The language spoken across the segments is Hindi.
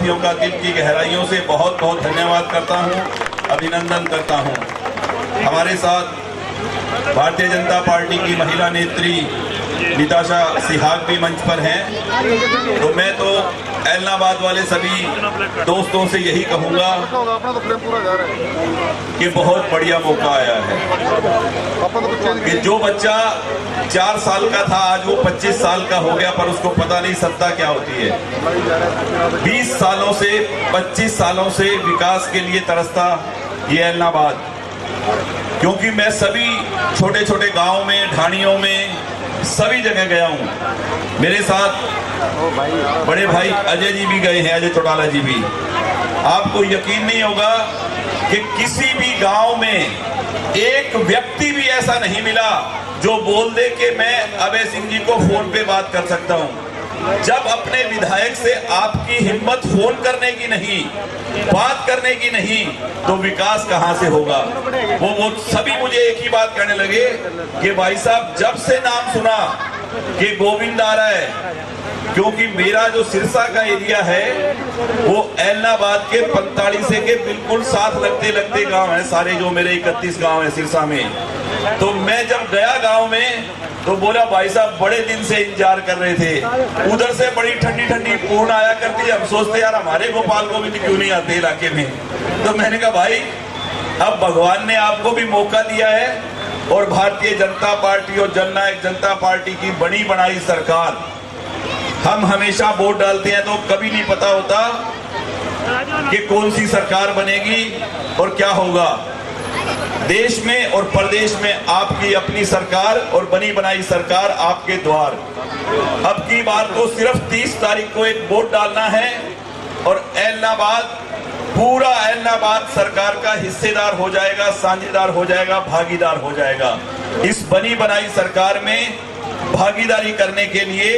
साथियों का दिल की गहराइयों से बहुत बहुत धन्यवाद करता हूं, अभिनंदन करता हूं। हमारे साथ भारतीय जनता पार्टी की महिला नेत्री निताशा सिहाग भी मंच पर हैं। तो मैं तो ऐलनाबाद वाले सभी दोस्तों से यही कहूंगा कि बहुत बढ़िया मौका आया है कि जो बच्चा 4 साल का था आज वो 25 साल का हो गया, पर उसको पता नहीं सत्ता क्या होती है। 20 सालों से 25 सालों से विकास के लिए तरसता ये ऐलनाबाद, क्योंकि मैं सभी छोटे छोटे गांव में, ढाणियों में, सभी जगह गया हूं। मेरे साथ बड़े भाई अजय जी भी गए हैं, अजय चौटाला जी भी। आपको यकीन नहीं होगा कि किसी भी गांव में एक व्यक्ति भी ऐसा नहीं मिला जो बोल दे कि मैं अभय सिंह जी को फोन पे बात कर सकता हूं। जब अपने विधायक से आपकी हिम्मत फोन करने की नहीं, बात करने की नहीं, तो विकास कहां से होगा। वो सभी मुझे एक ही बात कहने लगे कि भाई साहब जब से नाम सुना कि गोविंद आ रहा है, क्योंकि मेरा जो सिरसा का एरिया है वो ऐलनाबाद के 45 के बिल्कुल साथ लगते लगते गांव है सारे, जो मेरे 31 गांव है सिरसा में। तो मैं जब गया गांव में तो बोला भाई साहब बड़े दिन से इंतजार कर रहे थे, उधर से बड़ी ठंडी ठंडी पूर्ण आया करती है, हम सोचते यार हमारे गोपाल गोविंद क्यों नहीं आते इलाके में। तो मैंने कहा भाई अब भगवान ने आपको भी मौका दिया है, और भारतीय जनता पार्टी और जननायक जनता पार्टी की बनी बनाई सरकार, हम हमेशा वोट डालते हैं तो कभी नहीं पता होता कि कौन सी सरकार बनेगी और क्या होगा। देश में और प्रदेश में आपकी अपनी सरकार और बनी बनाई सरकार आपके द्वार। अब की बार तो सिर्फ 30 तारीख को एक वोट डालना है और ऐलनाबाद, पूरा ऐलनाबाद सरकार का हिस्सेदार हो जाएगा, साझेदार हो जाएगा, भागीदार हो जाएगा। इस बनी बनाई सरकार में भागीदारी करने के लिए,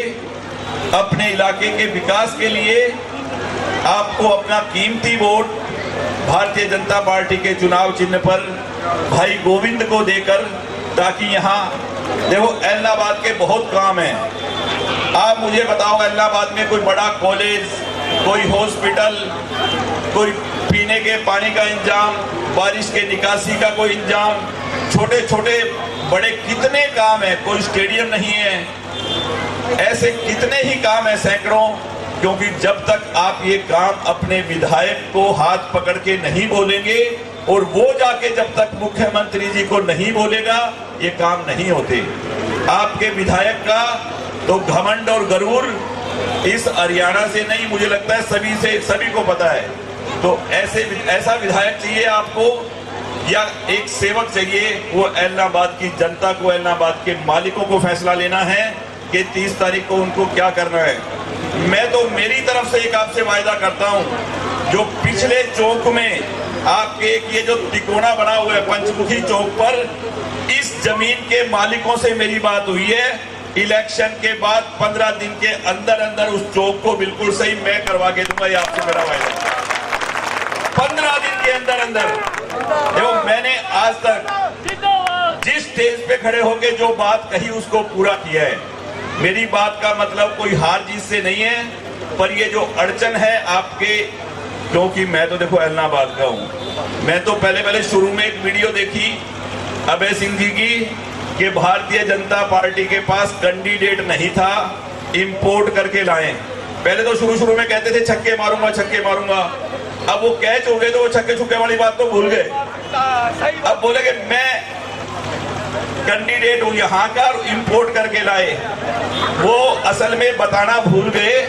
अपने इलाके के विकास के लिए आपको अपना कीमती वोट भारतीय जनता पार्टी के चुनाव चिन्ह पर भाई गोविंद को देकर, ताकि यहाँ देखो ऐलनाबाद के बहुत काम हैं। आप मुझे बताओ ऐलनाबाद में कोई बड़ा कॉलेज, कोई हॉस्पिटल, कोई पीने के पानी का इंतजाम, बारिश के निकासी का कोई इंतजाम, छोटे छोटे बड़े कितने काम है, कोई स्टेडियम नहीं है, ऐसे कितने ही काम है सैकड़ों। क्योंकि जब तक आप ये काम अपने विधायक को हाथ पकड़ के नहीं बोलेंगे और वो जाके जब तक मुख्यमंत्री जी को नहीं बोलेगा, ये काम नहीं होते। आपके विधायक का तो घमंड और गरूर इस हरियाणा से नहीं, मुझे लगता है सभी को पता है। तो ऐसा विधायक चाहिए आपको, या एक सेवक चाहिए। वो ऐलनाबाद की जनता को, ऐलनाबाद के मालिकों को फैसला लेना है कि 30 तारीख को उनको क्या करना है। मैं तो मेरी तरफ से एक आपसे वायदा करता हूं, जो पिछले चौक में आपके एक ये जो तिकोना बना हुआ है पंचमुखी चौक पर, इस जमीन के मालिकों से मेरी बात हुई है। इलेक्शन के बाद 15 दिन के अंदर अंदर उस चौक को बिल्कुल सही मैं करवा के दूंगा, ये आपसे मेरा वायदा। 15 दिन के अंदर अंदर। देखो मैंने आज तक जिस स्टेज पे खड़े होके जो बात कही उसको पूरा किया है। मेरी बात का मतलब कोई हार जीत से नहीं है, पर ये जो अड़चन है आपके, क्योंकि मैं तो देखो ऐलनाबाद का हूं, मैं तो पहले शुरू में एक वीडियो देखी अभय सिंह जी की कि भारतीय जनता पार्टी के पास कैंडिडेट नहीं था, इंपोर्ट करके लाए। पहले तो शुरू में कहते थे छक्के मारूंगा छक्के मारूंगा, अब वो कैच हो गए तो वो छक्के छुक्के वाली बात तो भूल गए। अब बोले कि मैं कैंडिडेट हूं यहाँ का और इंपोर्ट करके लाए। वो असल में बताना भूल गए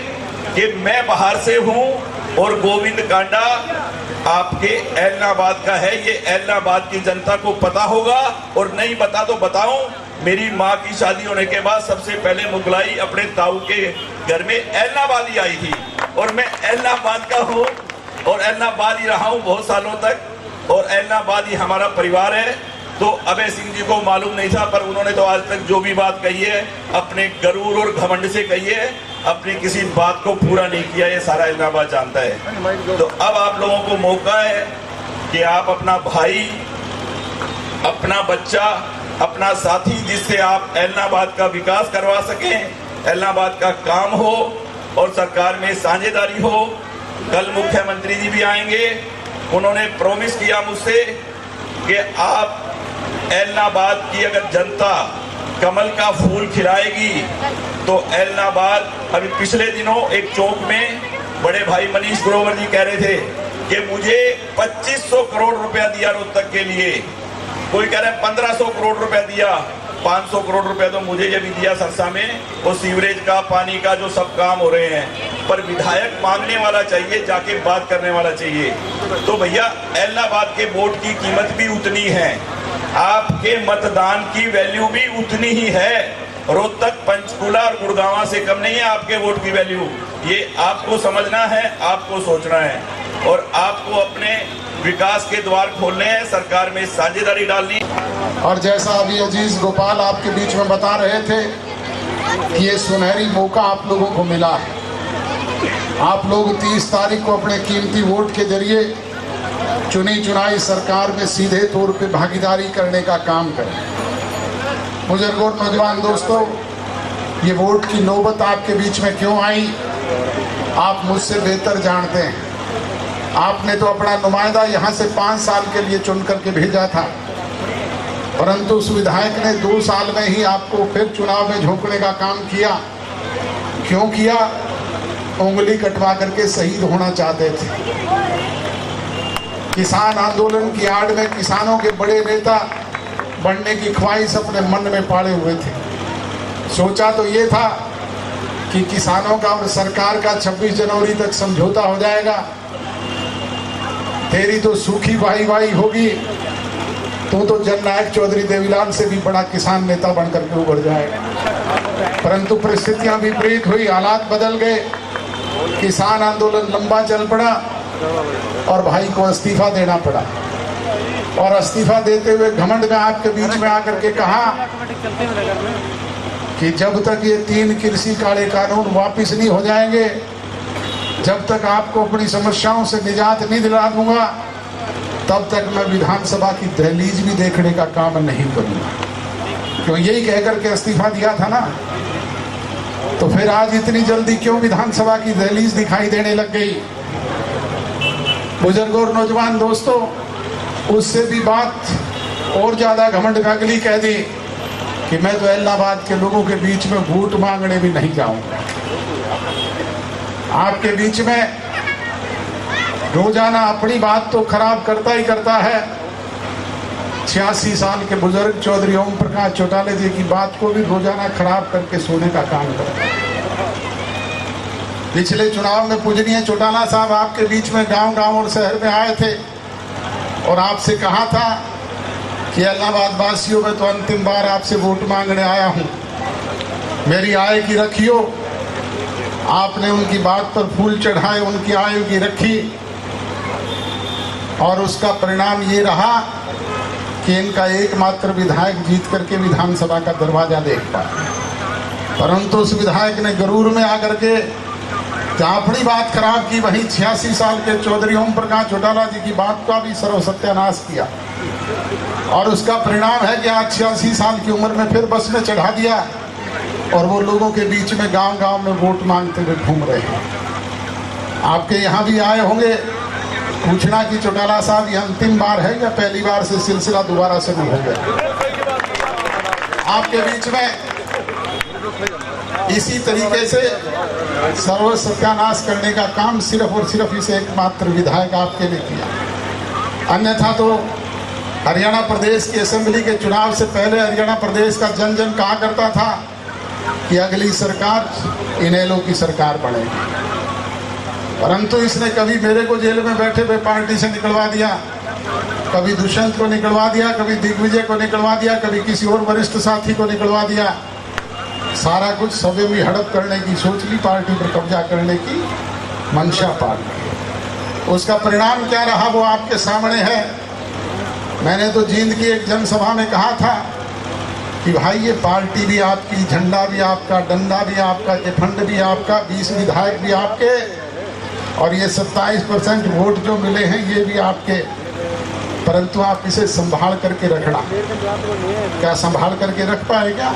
कि मैं बाहर से हूं और गोविंद कांडा आपके ऐलनाबाद का है। ये ऐलनाबाद की जनता को पता होगा, और नहीं पता तो बताऊं, मेरी माँ की शादी होने के बाद सबसे पहले मुगलाई अपने ताऊ के घर में ऐलनाबाद ही आई थी, और मैं ऐलनाबाद का हूँ और ऐलनाबाद ही रहा हूँ बहुत सालों तक, और ऐलनाबाद ही हमारा परिवार है। तो अभय सिंह जी को मालूम नहीं था, पर उन्होंने तो आज तक जो भी बात कही है अपने गरूर और घमंड से कही है, अपनी किसी बात को पूरा नहीं किया, ये सारा ऐलनाबाद जानता है। तो अब आप लोगों को मौका है कि आप अपना भाई, अपना बच्चा, अपना साथी, जिससे आप ऐलनाबाद का विकास करवा सकें, ऐलनाबाद का काम हो और सरकार में साझेदारी हो, कल मुख्यमंत्री जी भी आएंगे। उन्होंने प्रॉमिस किया मुझसे कि आप ऐलनाबाद की अगर जनता कमल का फूल खिलाएगी तो ऐलनाबाद, अभी पिछले दिनों एक चौक में बड़े भाई मनीष ग्रोवर जी कह रहे थे कि मुझे 2500 करोड़ रुपया दिया रोहतक के लिए, कोई कह रहा है 1500 करोड़ रुपया दिया, 500 करोड़ रुपया तो मुझे ये भी दिया सरसा में, वो सीवरेज का, पानी का जो सब काम हो रहे हैं। पर विधायक मांगने वाला चाहिए, जाके बात करने वाला चाहिए। तो भैया ऐलनाबाद के वोट की कीमत भी उतनी है, आपके मतदान की वैल्यू भी उतनी ही है। रोहतक, पंचकुला और गुड़गांव से कम नहीं है आपके वोट की वैल्यू। ये आपको समझना है, आपको सोचना है और आपको अपने विकास के द्वार खोलने हैं, सरकार में साझेदारी डालनी। और जैसा अभी अजीज गोपाल आपके बीच में बता रहे थे कि ये सुनहरी मौका आप लोगों को मिला है। आप लोग 30 तारीख को अपने कीमती वोट के जरिए चुनी चुनाई सरकार में सीधे तौर पे भागीदारी करने का काम करें। बुजुर्ग और नौजवान दोस्तों, ये वोट की नौबत आपके बीच में क्यों आई, आप मुझसे बेहतर जानते हैं। आपने तो अपना नुमाइंदा यहाँ से 5 साल के लिए चुन करके भेजा था, परंतु उस विधायक ने 2 साल में ही आपको फिर चुनाव में झोंकने का काम किया। क्यों किया? उंगली कटवा करके शहीद होना चाहते थे। किसान आंदोलन की आड़ में किसानों के बड़े नेता बनने की ख्वाहिश अपने मन में पाले हुए थे। सोचा तो ये था कि किसानों का और सरकार का 26 जनवरी तक समझौता हो जाएगा, तेरी तो सूखी वाही वाही होगी, तो जननायक चौधरी देवीलाल से भी बड़ा किसान नेता बनकर के उभर जाएगा। परंतु परिस्थितियां विपरीत हुई, हालात बदल गए, किसान आंदोलन लंबा चल पड़ा और भाई को इस्तीफा देना पड़ा। और इस्तीफा देते हुए घमंड में आपके बीच में आकर के कहा कि जब तक ये 3 कृषि काले कानून वापिस नहीं हो जाएंगे, जब तक आपको अपनी समस्याओं से निजात नहीं दिला दूंगा, तब तक मैं विधानसभा की दहलीज भी देखने का काम नहीं करूंगा। क्यों यही कहकर के इस्तीफा दिया था ना, तो फिर आज इतनी जल्दी क्यों विधानसभा की दहलीज दिखाई देने लग गई? बुजुर्गों और नौजवान दोस्तों, उससे भी बात और ज्यादा घमंड में अगली कह दी कि मैं तो ऐलनाबाद के लोगों के बीच में वोट मांगने भी नहीं जाऊंगा। आपके बीच में रोजाना अपनी बात तो खराब करता ही करता है। 86 साल के बुजुर्ग चौधरी ओम प्रकाश चौटाला जी की बात को भी रोजाना खराब करके सोने का काम करता है। पिछले चुनाव में पूजनीय चौटाला साहब आपके बीच में गांव-गांव और शहर में आए थे और आपसे कहा था कि ऐलनाबाद वासियों में तो अंतिम बार आपसे वोट मांगने आया हूं, मेरी आय की रखियो। आपने उनकी बात पर फूल चढ़ाए, उनकी आयु की रखी और उसका परिणाम ये रहा कि इनका एकमात्र विधायक जीत करके विधानसभा का दरवाजा देख पाया। परंतु उस विधायक ने गरूर में आकर के जहाँ अपनी बात खराब की, वहीं 86 साल के चौधरी ओम प्रकाश चौटाला जी की बात का भी सर्व सत्यानाश किया और उसका परिणाम है कि आज 86 साल की उम्र में फिर बस में चढ़ा दिया और वो लोगों के बीच में गांव-गांव में वोट मांगते हुए घूम रहे हैं। आपके यहाँ भी आए होंगे, पूछना कि चौटाला साहब ये अंतिम बार है या पहली बार से सिलसिला दोबारा शुरू हो गया? आपके बीच में इसी तरीके से सर्व सत्यानाश करने का काम सिर्फ और सिर्फ इस एकमात्र विधायक आपके ने किया। अन्यथा तो हरियाणा प्रदेश की असेंबली के चुनाव से पहले हरियाणा प्रदेश का जन जन कहा करता था कि अगली सरकार इनेलो की सरकार बनेगी। परंतु इसने कभी मेरे को जेल में बैठे हुए पार्टी से निकलवा दिया, कभी दुष्यंत को निकलवा दिया, कभी दिग्विजय को निकलवा दिया, कभी किसी और वरिष्ठ साथी को निकलवा दिया। सारा कुछ सभी में हड़प करने की सोच ली, पार्टी पर कब्जा करने की मंशा पाल ली। उसका परिणाम क्या रहा वो आपके सामने है। मैंने तो जींद की एक जनसभा में कहा था कि भाई ये पार्टी भी आपकी, झंडा भी आपका, डंडा भी आपका, ये फंड भी आपका, 20 विधायक भी आपके और ये 27% वोट जो मिले हैं ये भी आपके। परंतु आप इसे संभाल करके रखना। क्या संभाल करके रख पाए क्या?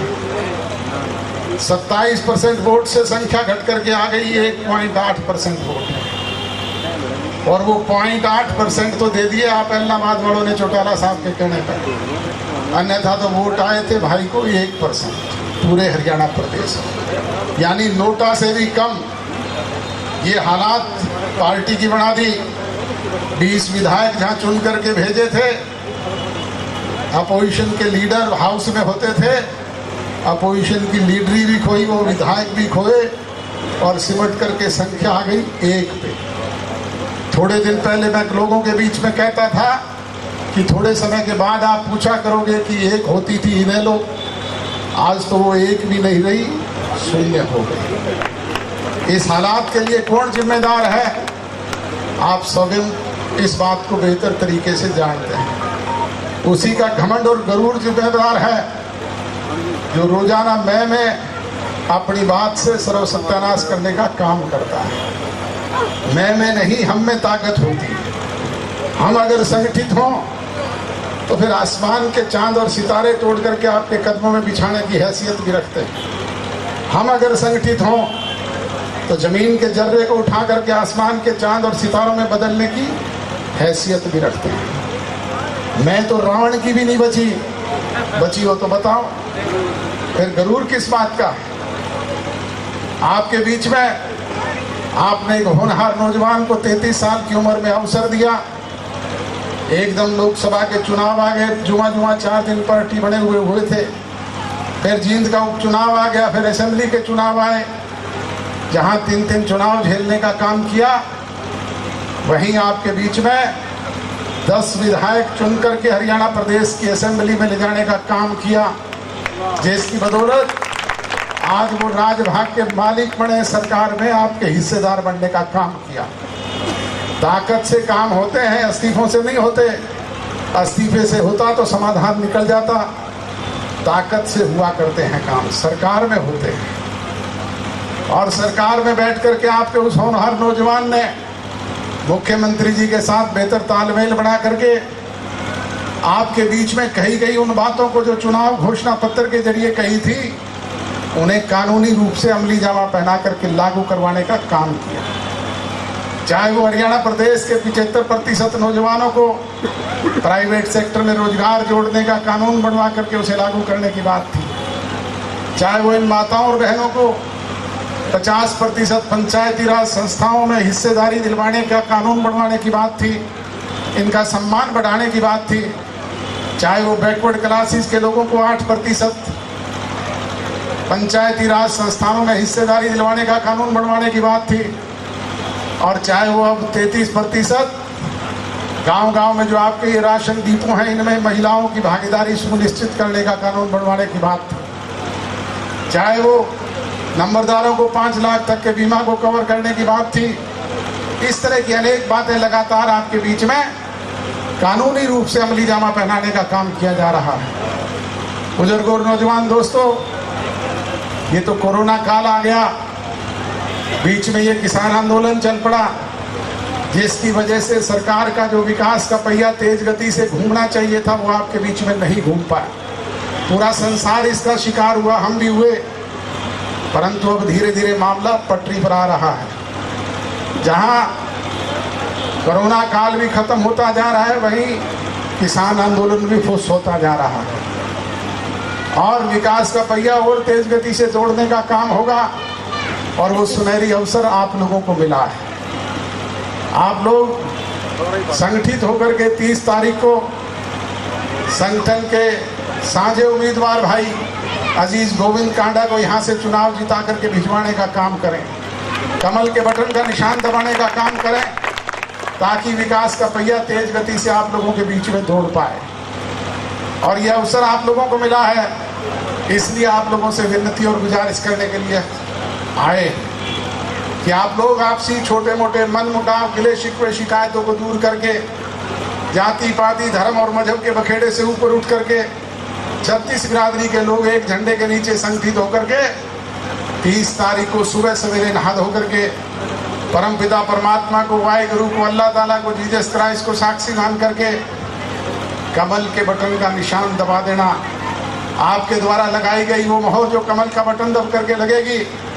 27% वोट से संख्या घट करके आ गई 1.8% वोट। और वो 0.8% तो दे दिए आप इलाहाबाद वालों ने चौटाला साहब के कहने पर। अन्यथा तो वोट आए थे भाई को 1% पूरे हरियाणा प्रदेश में, यानी नोटा से भी कम। ये हालात पार्टी की बना दी। 20 विधायक जहाँ चुन करके भेजे थे, अपोजिशन के लीडर हाउस में होते थे, अपोजिशन की लीडरी भी खोई, वो विधायक भी खोए और सिमट करके संख्या आ गई 1 पे। थोड़े दिन पहले मैं लोगों के बीच में कहता था कि थोड़े समय के बाद आप पूछा करोगे कि 1 होती थी इनेलो, आज तो वो 1 भी नहीं रही, 0 हो गई। इस हालात के लिए कौन जिम्मेदार है? आप स्वयं इस बात को बेहतर तरीके से जानते हैं। उसी का घमंड और गरूर जिम्मेदार है जो रोजाना मैं अपनी बात से सर्वसत्यानाश करने का काम करता है। मैं नहीं, हम में ताकत होती है। हम अगर संगठित हों तो फिर आसमान के चांद और सितारे तोड़ करके आपके कदमों में बिछाने की हैसियत भी रखते हैं। हम अगर संगठित हों तो जमीन के जर्रे को उठा करके आसमान के चांद और सितारों में बदलने की हैसियत भी रखते हैं। मैं तो रावण की भी नहीं बची हो तो बताओ, फिर गरूर किस बात का? आपके बीच में आपने एक होनहार नौजवान को 33 साल की उम्र में अवसर दिया। एकदम लोकसभा के चुनाव आ गए, जुमा 4 दिन पार्टी बने हुए थे। फिर जींद का उपचुनाव आ गया, फिर असेंबली के चुनाव आए, जहां 3 चुनाव झेलने का काम किया। वहीं आपके बीच में 10 विधायक चुन करके हरियाणा प्रदेश की असेंबली में ले जाने का काम किया, जिसकी बदौलत आज वो राजभाग के मालिक बने, सरकार में आपके हिस्सेदार बनने का काम किया। ताकत से काम होते हैं, इस्तीफों से नहीं होते। इस्तीफे से होता तो समाधान निकल जाता। ताकत से हुआ करते हैं काम, सरकार में होते हैं। और सरकार में बैठ करके आपके उस होनहार नौजवान ने मुख्यमंत्री जी के साथ बेहतर तालमेल बना करके आपके बीच में कही गई उन बातों को जो चुनाव घोषणा पत्र के जरिए कही थी, उन्हें कानूनी रूप से अमली जामा पहना करके लागू करवाने का काम किया। चाहे वो हरियाणा प्रदेश के 75% नौजवानों को प्राइवेट सेक्टर में रोजगार जोड़ने का कानून बनवा करके उसे लागू करने की बात थी, चाहे वो इन माताओं और बहनों को 50% पंचायती राज संस्थाओं में हिस्सेदारी दिलवाने का कानून बनवाने की बात थी, इनका सम्मान बढ़ाने की बात थी, चाहे वो बैकवर्ड क्लासेस के लोगों को 8% पंचायती राज संस्थानों में हिस्सेदारी दिलवाने का कानून बनवाने की बात थी, और चाहे वो अब 33% गांव-गांव में जो आपके ये राशन डिपो हैं, इनमें महिलाओं की भागीदारी सुनिश्चित करने का कानून बनवाने की बात थी, चाहे वो नंबरदारों को 5 लाख तक के बीमा को कवर करने की बात थी। इस तरह की अनेक बातें लगातार आपके बीच में कानूनी रूप से अमली जामा पहनाने का काम किया जा रहा है। बुजुर्गों और नौजवान दोस्तों, ये तो कोरोना काल आ गया, बीच में ये किसान आंदोलन चल पड़ा, जिसकी वजह से सरकार का जो विकास का पहिया तेज गति से घूमना चाहिए था, वो आपके बीच में नहीं घूम पाया। पूरा संसार इसका शिकार हुआ, हम भी हुए, परंतु अब धीरे धीरे मामला पटरी पर आ रहा है। जहां कोरोना काल भी खत्म होता जा रहा है, वहीं किसान आंदोलन भी फुस होता जा रहा है, और विकास का पहिया और तेज गति से जोड़ने का काम होगा। और वो सुनहरी अवसर आप लोगों को मिला है। आप लोग संगठित होकर के 30 तारीख को संगठन के साझे उम्मीदवार भाई अजीज गोविंद कांडा को यहाँ से चुनाव जिता करके भिजवाने का काम करें, कमल के बटन का निशान दबाने का काम करें, ताकि विकास का पहिया तेज गति से आप लोगों के बीच में दौड़ पाए। और यह अवसर आप लोगों को मिला है, इसलिए आप लोगों से विनती और गुजारिश करने के लिए आए कि आप लोग आपसी छोटे मोटे मन मुटाव, गिले शिकवे, शिकायतों को दूर करके जाति पाति धर्म और मजहब के बखेड़े से ऊपर उठ करके 36 बिरादरी के लोग एक झंडे के नीचे संगठित होकर के 30 तारीख को सुबह सवेरे नहा धो करके परम पिता परमात्मा को, वाहिगुरु को, अल्लाह ताला को, जीसस क्राइस्ट को साक्षी मान करके कमल के बटन का निशान दबा देना। आपके द्वारा लगाई गई वो मोहर जो कमल का बटन दब करके लगेगी,